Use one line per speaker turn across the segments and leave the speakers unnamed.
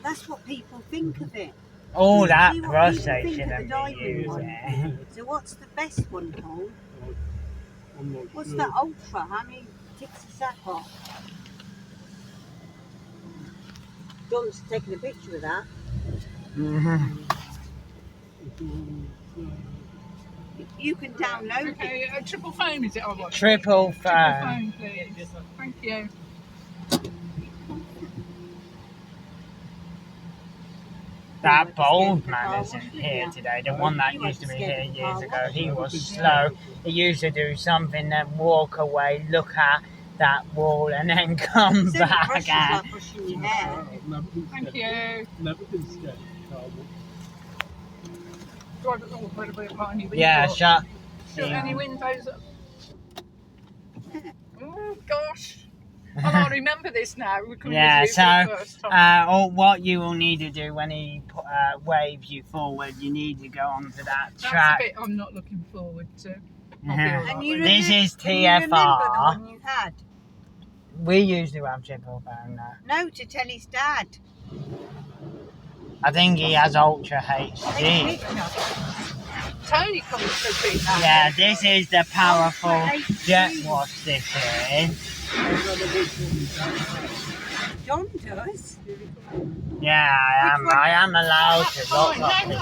that's what people think of it.
All that
See what
prostate
people think
shouldn't
of the
be
diving one.
using.
So what's the best one, Paul?
I'm not
What's
sure.
that ultra? How many ticks has that got? John's taking a picture of that. You can download it.
Okay, triple foam is it? I want.
Triple
Triple
foam.
foam, please. Thank you.
That bold man isn't here today. The one that used to be here years ago, he was slow. He used to do something, then walk away, look at that wall, and then come
So
back
brushes
again.
like brushing your hair.
Thank you.
Never been scared.
Drive it all, but about any window.
Yeah, shut.
Shut any windows up. Oh gosh. I remember this now. We're coming
Yeah,
to for the first time.
or what you will need to do when he waves you forward, you need to go onto that
That's
track.
a bit I'm not looking forward to.
And you
This is
can you remember the
TFR.
one you had?
We used to have triple phone now.
No, to tell his dad.
I think he has Ultra HD.
Tony comes to beat that.
Yeah, this is the powerful jet wash this is.
John does.
Yeah, I am allowed to look up people.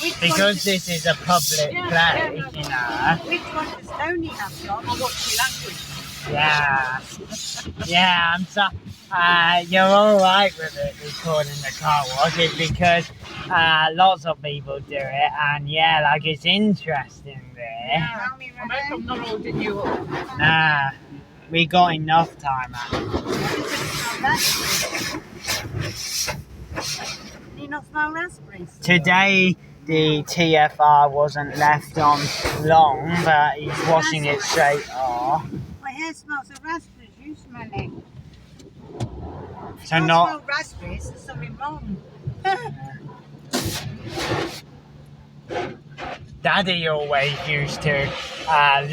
Which one
Because
does,
this is a public place, you know.
which one does Tony have, John?
I watch your language.
Yeah. Yeah, I'm so you're alright with it recording the car wash. It's because lots of people do it, and yeah, like it's interesting there.
Tell me
I
right
hope I'm not holding you up.
Nah, we got enough time out.
Do you not smell raspberries?
Today the TFR wasn't left on long, but he's washing it straight off.
My hair smells of raspberries. You smell it.
So
I
not
smell raspberries. There's something wrong.
Daddy always used to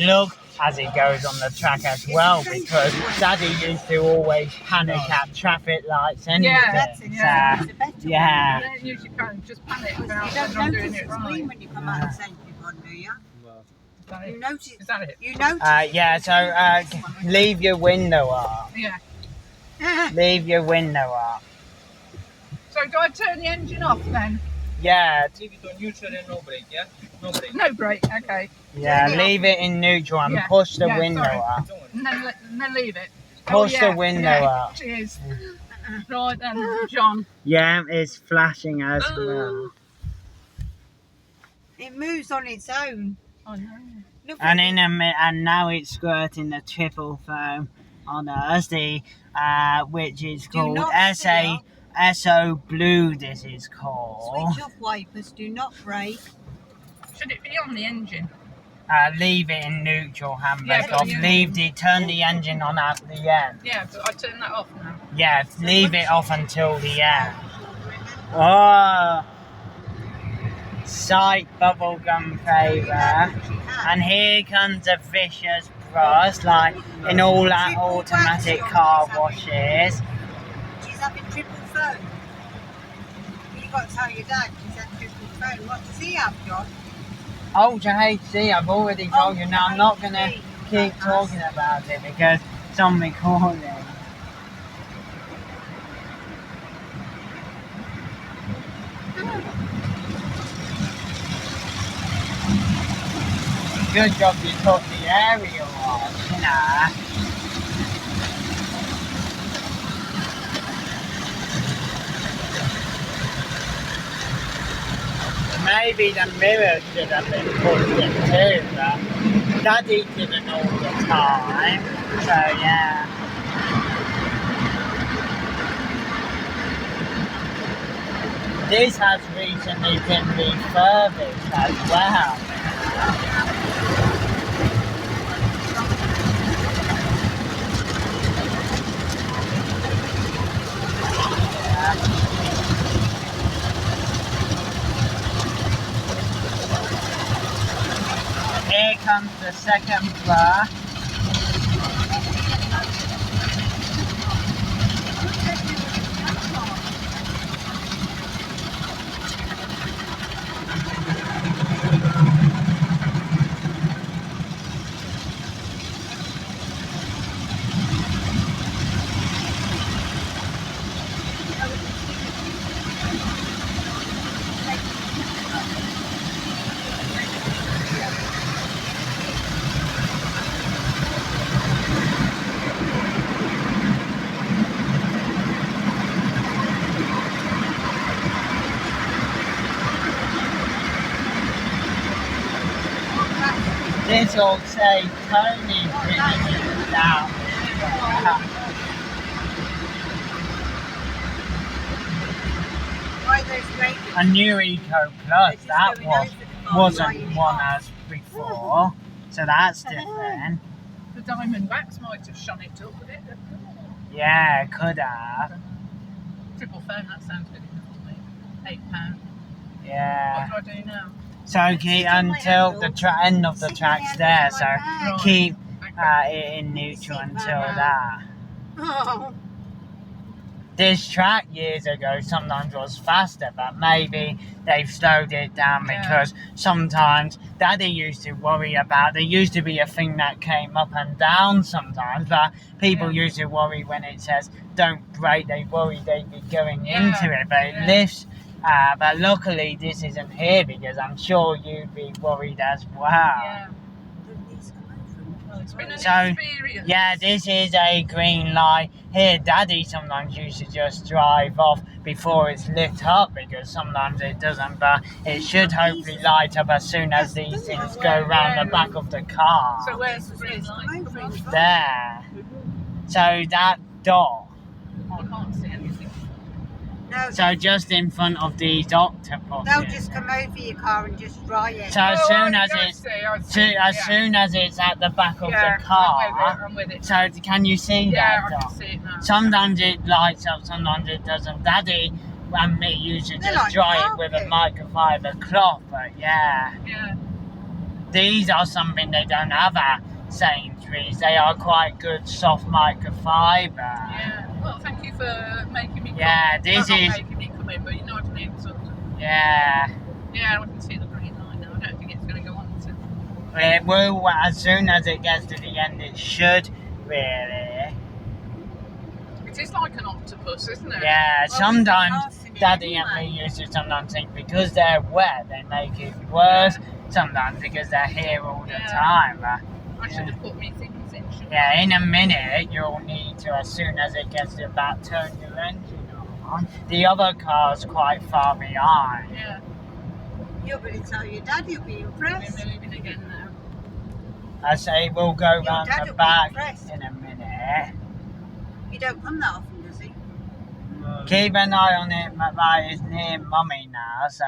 look as he goes on the track as well, because Daddy used to always panic at traffic lights anyway.
Yeah,
That's it.
Yeah.
It's a better
Yeah.
You don't usually just panic
one.
about
You don't
not doing
notice
it
it's green
right.
when you come out of St. Yvonne, do you?
Is that
You
it?
notice.
Is that it?
You notice.
Yeah, so leave your window up.
Yeah.
Leave your window up.
So do I turn the engine off then?
Yeah,
Leave it on neutral and no brake, yeah? No brake.
No brake, okay.
yeah, leave it in neutral and
Yeah,
push the
yeah,
window
sorry.
up.
Don't worry.
And then leave it.
Push the window up.
Cheers. Right then, John.
Yeah, it's flashing as well.
It moves on its own.
Oh no.
Look
And
at
in a and now it's squirting the triple foam on us, which is called
not
SO Blue. This is called.
Switch off wipers. Do not brake.
Should it be on the engine?
Leave it in neutral, handbrake
Yeah,
off.
yeah.
Turn the engine on at the end.
Yeah, but I turn that off now.
Yeah, leave it off until the end. Oh, sight bubblegum flavour. And here comes a vicious brush, like in all that automatic car washes.
She's having triple phone. You got to tell your dad she's had triple phone. What does he have, John?
Ultra HD, I've already told you. Now I'm not going to keep talking about it because it's on recording. Good job you took the aerial off, you know. Maybe the mirror should have been pushed in too, but Daddy didn't all the time, so yeah. This has recently been refurbished as well. Here comes the second brush. this will say Tony bringing it down.
Why those great
A new Eco Plus, that wasn't one as before, so that's different.
The diamond wax might have shone it up with it.
Yeah, could have.
Triple phone, that sounds good enough to me. £8.
Yeah.
What do I do now?
So keep until the end of the track's there, so keep it in neutral until that.
Oh,
This track years ago sometimes was faster, but maybe they've slowed it down because sometimes Daddy used to worry about, there used to be a thing that came up and down sometimes, but people used to worry when it says don't brake, they worry they'd be going into it, but it lifts. But luckily this isn't here because I'm sure you'd be worried as well.
Yeah. Well, it's been an experience.
Yeah, this is a green light. Here, Daddy sometimes used to just drive off before it's lit up because sometimes it doesn't, but it should hopefully light up as soon as these things go round the back of the car.
So where's the green light?
There. So that dot.
I can't see anything.
no,
So just in front of these octopuses.
they'll just come over your car and just dry it.
So as soon as
I
it's
see,
as soon as it's at the back of the
I'm
car.
with it.
So can you see
Yeah,
that
I
dot?
can see it now.
Sometimes it lights up, sometimes it doesn't. Daddy and me used to
They're
just
like
dry it with a
carpet.
microfiber cloth, but yeah.
Yeah.
These are something they don't have at Sainsbury's. They are quite good soft microfiber.
Yeah. Well, thank you for making me come.
Yeah, this
Not
is-
making me come in, but you know what I mean. Sort of.
Yeah.
Yeah, I can see the green light now. I don't think it's going to go on to.
It will, as soon as it gets to the end, it should really.
It is like an octopus, isn't it?
Yeah,
Well,
sometimes
we've been passing it
Daddy and
anyway.
me used to sometimes think because they're wet, they make it worse. Sometimes because they're here all the time. But
I should have put me things in. Shouldn't I?
yeah, in a minute you'll need to, as soon as it gets to about, turn your engine on. The other car's quite far behind.
Yeah.
You're going to tell your dad, you'll be impressed.
We're moving again now.
I say we'll go
Your
round
dad
the
will be
back
impressed.
in a minute.
You don't come that often, does he?
Keep an eye on it, but it's near Mummy now, so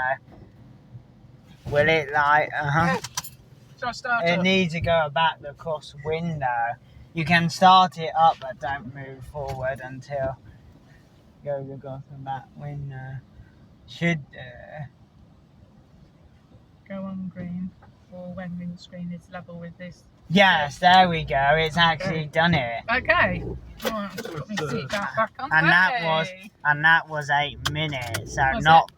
will it
Shall I start
It
up?
needs to go back across window. You can start it up, but don't move forward until go across the back window. Should
Go on green, or when windscreen is level with this.
yes, there we go. It's actually done it,
Okay. Right, put my seat back on.
and
Hey!
that was 8 minutes. So
Was
not bad.